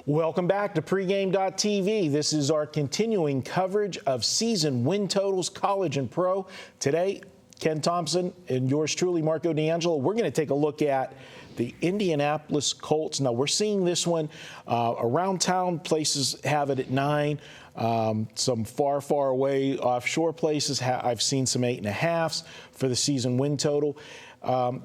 Welcome back to pregame.tv. This is our continuing coverage of season win totals, college and pro. Today, Ken Thomson and yours truly, Marco D'Angelo. We're going to take a look at the Indianapolis Colts. Now, we're seeing this one around town. Places have it at 9. Some far, far away offshore places, I've seen some 8.5s for the season win total.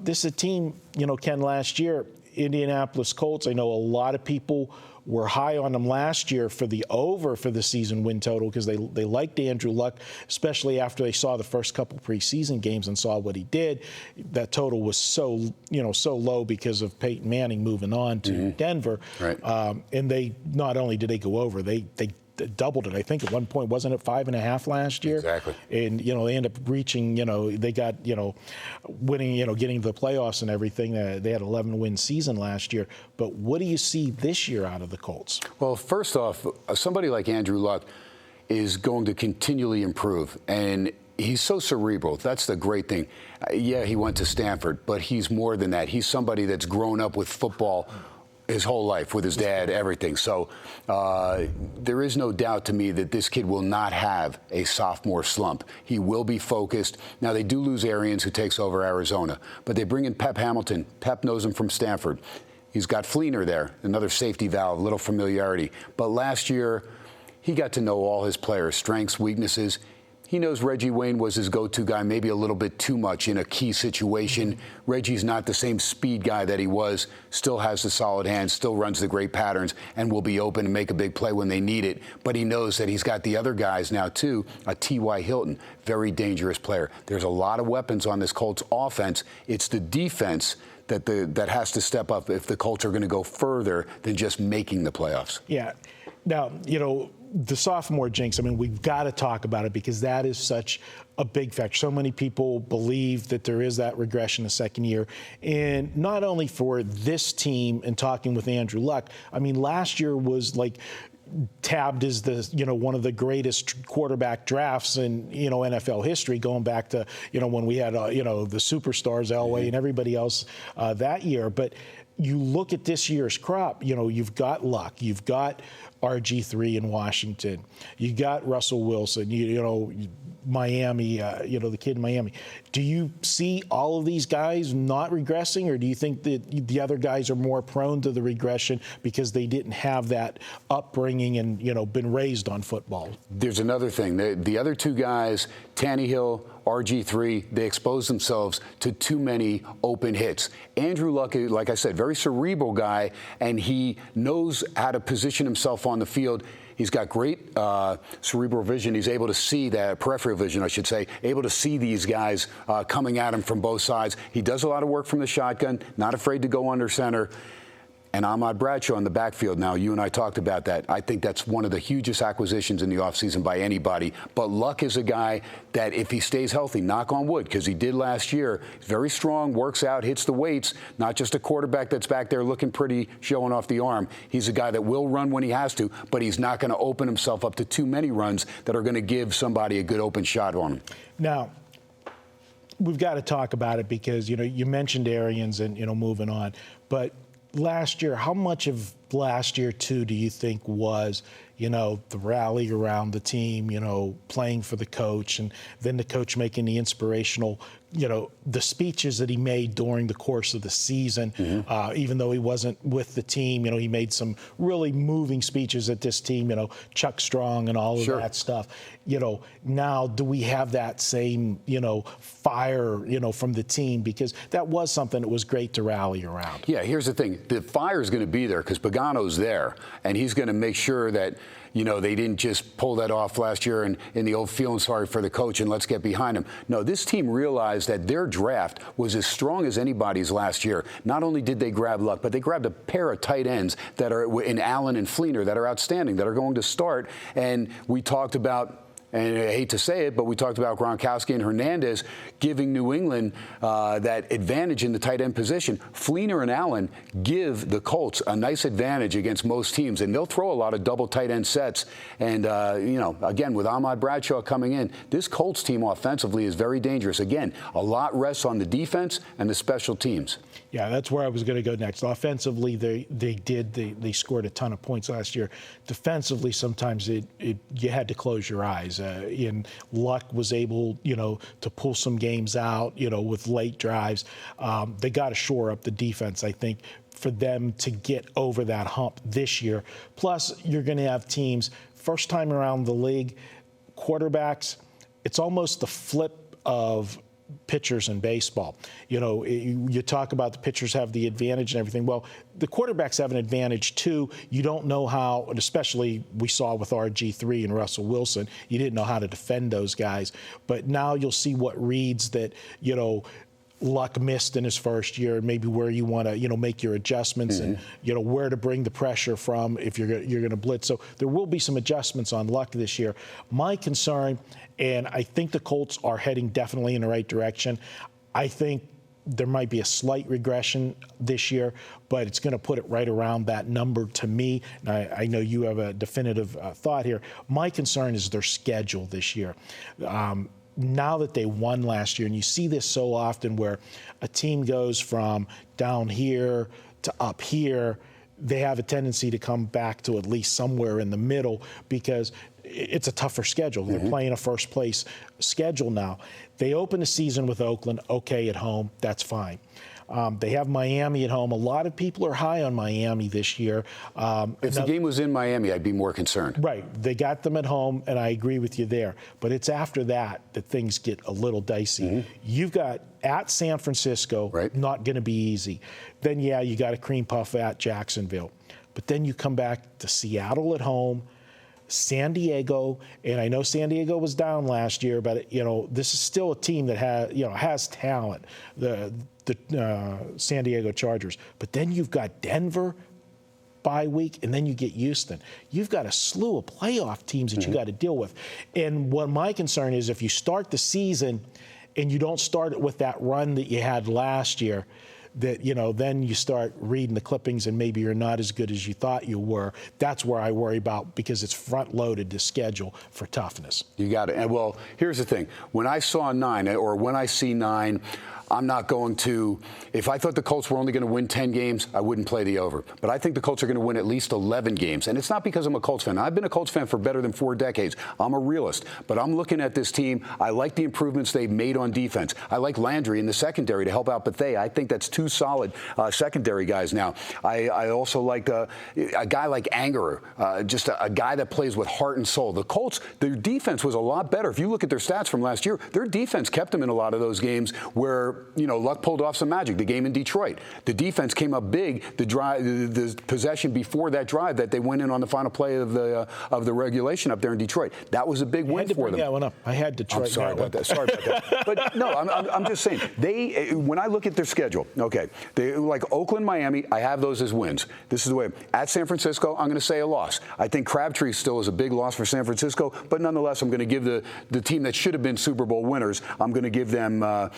This is a team, Ken, last year, Indianapolis Colts. I know a lot of people were high on them last year for the over for the season win total because they liked Andrew Luck, especially after they saw the first couple preseason games and saw what he did. That total was so low because of Peyton Manning moving on to Denver. Right. And they not only did they go over, they doubled it. I think at one point, wasn't it 5.5 last year? Exactly. And, they end up reaching, they got, winning, getting to the playoffs and everything. They had 11-win season last year. But what do you see this year out of the Colts? Well, first off, somebody like Andrew Luck is going to continually improve. And he's so cerebral. That's the great thing. Yeah, he went to Stanford, but he's more than that. He's somebody that's grown up with football his whole life with his dad, everything. So there is no doubt to me that this kid will not have a sophomore slump. He will be focused. Now, they do lose Arians, who takes over Arizona, but they bring in Pep Hamilton. Pep knows him from Stanford. He's got Fleener there, another safety valve, little familiarity. But last year, he got to know all his players' strengths, weaknesses. He knows Reggie Wayne was his go-to guy, maybe a little bit too much in a key situation. Reggie's not the same speed guy that he was, still has the solid hands, still runs the great patterns, and will be open and make a big play when they need it. But he knows that he's got the other guys now, too. A T.Y. Hilton, very dangerous player. There's a lot of weapons on this Colts offense. It's the defense that has to step up if the Colts are going to go further than just making the playoffs. Yeah. Now, the sophomore jinx, we've got to talk about it because that is such a big factor. So many people believe that there is that regression the second year. And not only for this team and talking with Andrew Luck, last year was like tabbed as the, one of the greatest quarterback drafts in, NFL history, going back to, when we had, the superstars, Elway and everybody else that year. But you look at this year's crop, you've got Luck, you've got RG3 in Washington, you got Russell Wilson, Miami, the kid in Miami. Do you see all of these guys not regressing, or do you think that the other guys are more prone to the regression because they didn't have that upbringing and, been raised on football? There's another thing. The other two guys, Tannehill, RG3, they expose themselves to too many open hits. Andrew Luck, like I said, very cerebral guy, and he knows how to position himself on the field. He's got great cerebral vision. He's able to see that, peripheral vision, I should say, able to see these guys coming at him from both sides. He does a lot of work from the shotgun, not afraid to go under center. And Ahmad Bradshaw in the backfield. Now, you and I talked about that. I think that's one of the hugest acquisitions in the offseason by anybody. But Luck is a guy that, if he stays healthy, knock on wood, because he did last year, he's very strong, works out, hits the weights, not just a quarterback that's back there looking pretty, showing off the arm. He's a guy that will run when he has to, but he's not going to open himself up to too many runs that are going to give somebody a good open shot on him. Now, we've got to talk about it because, you mentioned Arians and, moving on. But last year, how much of last year, too, do you think was, the rally around the team, playing for the coach, and then the coach making the inspirational, the speeches that he made during the course of the season, even though he wasn't with the team, he made some really moving speeches at this team, Chuck Strong and all of that stuff. Now do we have that same, fire, from the team? Because that was something that was great to rally around. Yeah, here's the thing. The fire is going to be there because Pagano's there, and he's going to make sure that, they didn't just pull that off last year and in the old feeling sorry for the coach and let's get behind him. No, this team realized that their draft was as strong as anybody's last year. Not only did they grab Luck, but they grabbed a pair of tight ends that are in Allen and Fleener that are outstanding, that are going to start. And we talked about And I hate to say it, but we talked about Gronkowski and Hernandez giving New England that advantage in the tight end position. Fleener and Allen give the Colts a nice advantage against most teams, and they'll throw a lot of double tight end sets. And, again, with Ahmad Bradshaw coming in, this Colts team offensively is very dangerous. Again, a lot rests on the defense and the special teams. Yeah, that's where I was going to go next. Offensively, they scored a ton of points last year. Defensively, sometimes you had to close your eyes. And Luck was able, to pull some games out, with late drives. They got to shore up the defense, I think, for them to get over that hump this year. Plus, you're going to have teams, first time around the league, quarterbacks, it's almost the flip of pitchers in baseball. You talk about the pitchers have the advantage and everything. Well, the quarterbacks have an advantage too. You don't know how, and especially we saw with RG3 and Russell Wilson, you didn't know how to defend those guys. But now you'll see what reads that, Luck missed in his first year, and maybe where you want to, make your adjustments and, where to bring the pressure from if you're going to blitz. So there will be some adjustments on Luck this year. My concern, and I think the Colts are heading definitely in the right direction. I think there might be a slight regression this year, but it's going to put it right around that number to me. And I know you have a definitive thought here. My concern is their schedule this year. Now that they won last year, and you see this so often where a team goes from down here to up here, they have a tendency to come back to at least somewhere in the middle because it's a tougher schedule. They're playing a first-place schedule now. They open the season with Oakland, okay, at home. That's fine. They have Miami at home. A lot of people are high on Miami this year. If the game was in Miami, I'd be more concerned. Right. They got them at home, and I agree with you there. But it's after that things get a little dicey. You've got at San Francisco, not going to be easy. Then, you got a cream puff at Jacksonville. But then you come back to Seattle at home, San Diego, and I know San Diego was down last year, but this is still a team that has talent. The San Diego Chargers. But then you've got Denver bye week, and then you get Houston. You've got a slew of playoff teams that you got to deal with. And what my concern is, if you start the season and you don't start it with that run that you had last year, that, then you start reading the clippings and maybe you're not as good as you thought you were. That's where I worry about, because it's front-loaded to schedule for toughness. You got it. And, well, here's the thing. When I saw 9, or when I see 9, I'm not going to – if I thought the Colts were only going to win 10 games, I wouldn't play the over. But I think the Colts are going to win at least 11 games. And it's not because I'm a Colts fan. I've been a Colts fan for better than 4 decades. I'm a realist. But I'm looking at this team. I like the improvements they've made on defense. I like Landry in the secondary to help out Bethea. I think that's 2 solid secondary guys now. I also like a guy like Angerer, just a guy that plays with heart and soul. The Colts, their defense was a lot better. If you look at their stats from last year, their defense kept them in a lot of those games where Luck pulled off some magic. The game in Detroit, the defense came up big. The possession before that drive that they went in on the final play of the regulation up there in Detroit, that was a big win for them. That one up. I had Detroit. I'm sorry about that. Sorry about that. But no, I'm just saying when I look at their schedule, okay, they like Oakland, Miami. I have those as wins. This is the way. At San Francisco, I'm going to say a loss. I think Crabtree still is a big loss for San Francisco, but nonetheless, I'm going to give the team that should have been Super Bowl winners, I'm going to give them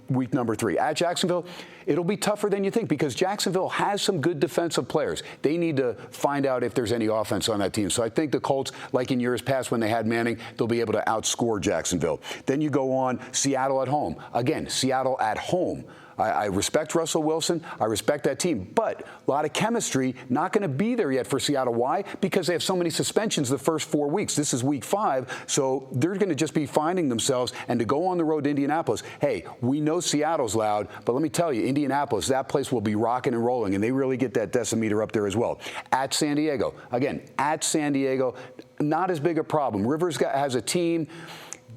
week number 3. At Jacksonville, it'll be tougher than you think because Jacksonville has some good defensive players. They need to find out if there's any offense on that team. So I think the Colts, like in years past when they had Manning, they'll be able to outscore Jacksonville. Then you go on Seattle at home. Again, Seattle at home. I respect Russell Wilson. I respect that team. But a lot of chemistry not going to be there yet for Seattle. Why? Because they have so many suspensions the first 4 weeks. This is week 5. So they're going to just be finding themselves. And to go on the road to Indianapolis, hey, we know Seattle's loud. But let me tell you, Indianapolis, that place will be rocking and rolling. And they really get that decimeter up there as well. At San Diego. Again, at San Diego, not as big a problem. Rivers has a team.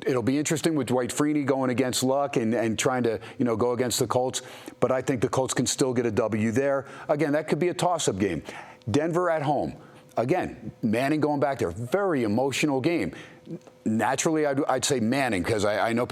It'll be interesting with Dwight Freeney going against Luck and trying to, go against the Colts. But I think the Colts can still get a W there. Again, that could be a toss-up game. Denver at home. Again, Manning going back there. Very emotional game. Naturally, I'd say Manning because I know.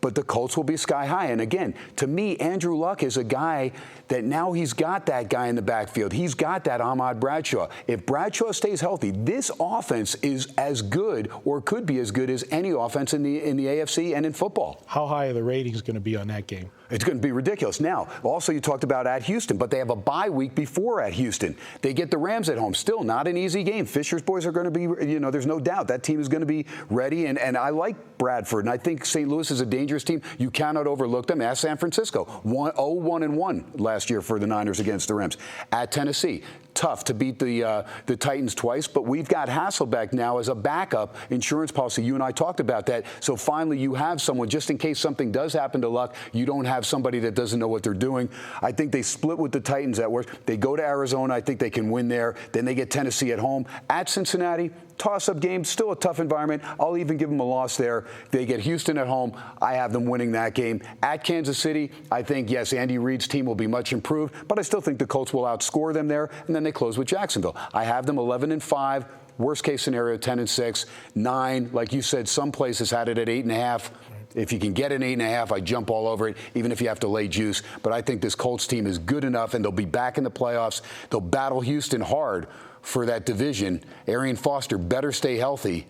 But but the Colts will be sky high. And again, to me, Andrew Luck is a guy that now he's got that guy in the backfield. He's got that Ahmad Bradshaw. If Bradshaw stays healthy, this offense is as good or could be as good as any offense in the AFC and in football. How high are the ratings going to be on that game? It's going to be ridiculous. Now, also you talked about at Houston, but they have a bye week before at Houston. They get the Rams at home. Still not an easy game. Fisher's boys are going to be, there's no doubt that team is going to be ready. And I like Bradford, and I think St. Louis is a dangerous team. You cannot overlook them. Ask San Francisco. 1-1 last year for the Niners against the Rams. At Tennessee, tough to beat the Titans twice, but we've got Hasselbeck now as a backup insurance policy. You and I talked about that. So finally you have someone, just in case something does happen to Luck, you don't have somebody that doesn't know what they're doing. I think they split with the Titans at worst. They go to Arizona. I think they can win there. Then they get Tennessee at home. At Cincinnati, toss-up game, still a tough environment. I'll even give them a loss there. They get Houston at home. I have them winning that game. At Kansas City, I think, yes, Andy Reid's team will be much improved, but I still think the Colts will outscore them there, and then they close with Jacksonville. I have them 11-5. Worst case scenario, 10-6, 9. Like you said, some places had it at 8.5. If you can get an 8.5, I jump all over it, even if you have to lay juice. But I think this Colts team is good enough, and they'll be back in the playoffs. They'll battle Houston hard for that division. Arian Foster better stay healthy.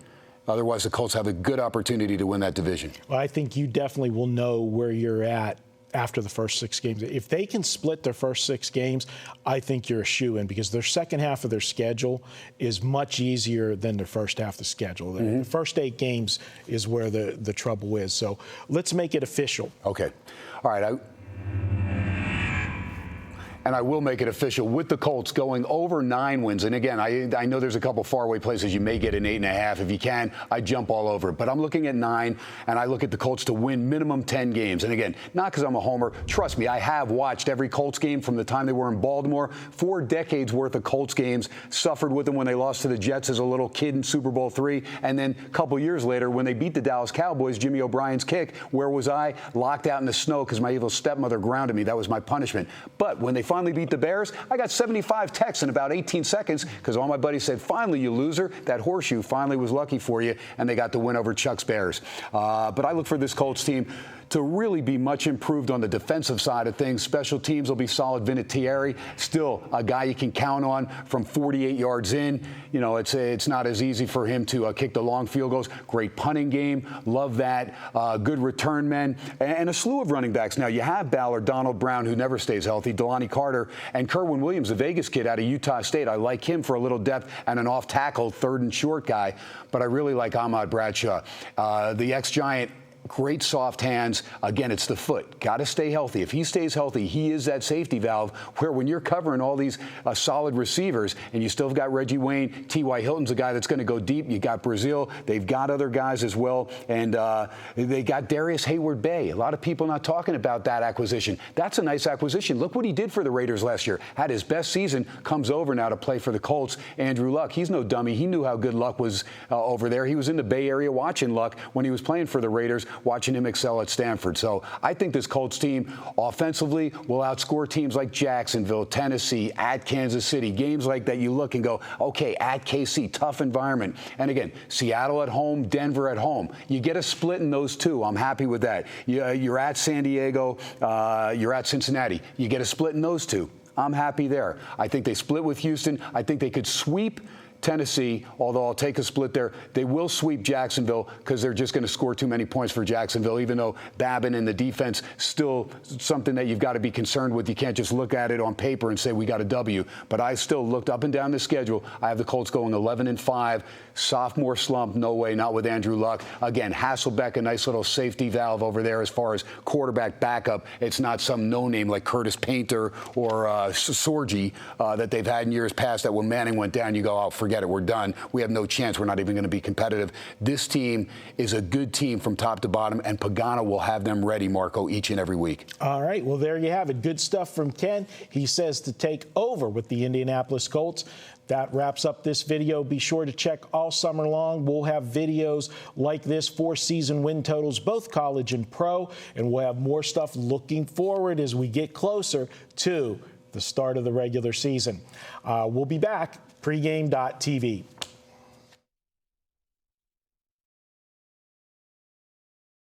Otherwise, the Colts have a good opportunity to win that division. Well, I think you definitely will know where you're at after the first 6 games. If they can split their first 6 games, I think you're a shoo-in, because their second half of their schedule is much easier than their first half of the schedule. The first 8 games is where the trouble is. So let's make it official. Okay. All right. And I will make it official with the Colts going over 9 wins. And again, I know there's a couple faraway places you may get an 8.5. If you can, I jump all over it. But I'm looking at 9, and I look at the Colts to win minimum 10 games. And again, not because I'm a homer. Trust me, I have watched every Colts game from the time they were in Baltimore. 4 decades worth of Colts games. Suffered with them when they lost to the Jets as a little kid in Super Bowl III. And then a couple years later, when they beat the Dallas Cowboys, Jimmy O'Brien's kick, where was I? Locked out in the snow because my evil stepmother grounded me. That was my punishment. But when they finally beat the Bears, I got 75 texts in about 18 seconds because all my buddies said, finally, you loser. That horseshoe finally was lucky for you, and they got the win over Chuck's Bears. But I look for this Colts team to really be much improved on the defensive side of things. Special teams will be solid. Vinatieri, still a guy you can count on from 48 yards in. It's not as easy for him to kick the long field goals. Great punting game. Love that. Good return men. And a slew of running backs. Now, you have Ballard, Donald Brown, who never stays healthy, Delanie Carter, and Kerwin Williams, the Vegas kid out of Utah State. I like him for a little depth and an off-tackle, third and short guy. But I really like Ahmad Bradshaw, the ex-Giant. Great soft hands. Again, it's the foot. Got to stay healthy. If he stays healthy, he is that safety valve where when you're covering all these solid receivers and you still have got Reggie Wayne, T.Y. Hilton's a guy that's going to go deep. You got Brazil. They've got other guys as well. And they got Darius Hayward-Bay. A lot of people not talking about that acquisition. That's a nice acquisition. Look what he did for the Raiders last year. Had his best season, comes over now to play for the Colts. Andrew Luck, he's no dummy. He knew how good Luck was over there. He was in the Bay Area watching Luck when he was playing for the Raiders, watching him excel at Stanford. So I think this Colts team offensively will outscore teams like Jacksonville, Tennessee, at Kansas City. Games like that you look and go, okay, at KC, tough environment. And again, Seattle at home, Denver at home. You get a split in those 2. I'm happy with that. You're at San Diego, you're at Cincinnati. You get a split in those 2. I'm happy there. I think they split with Houston. I think they could sweep Tennessee, although I'll take a split there. They will sweep Jacksonville because they're just going to score too many points for Jacksonville, even though Babin and the defense still something that you've got to be concerned with. You can't just look at it on paper and say we got a W. But I still looked up and down the schedule. I have the Colts going 11-5. Sophomore slump, no way, not with Andrew Luck. Again, Hasselbeck, a nice little safety valve over there as far as quarterback backup. It's not some no-name like Curtis Painter or Sorgi that they've had in years past that when Manning went down, you go, oh, forget it, we're done. We have no chance. We're not even going to be competitive. This team is a good team from top to bottom, and Pagano will have them ready, Marco, each and every week. All right, well, there you have it. Good stuff from Ken. He says to take over with the Indianapolis Colts. That wraps up this video. Be sure to check all summer long. We'll have videos like this, 4 season win totals, both college and pro, and we'll have more stuff looking forward as we get closer to the start of the regular season. We'll be back, pregame.tv.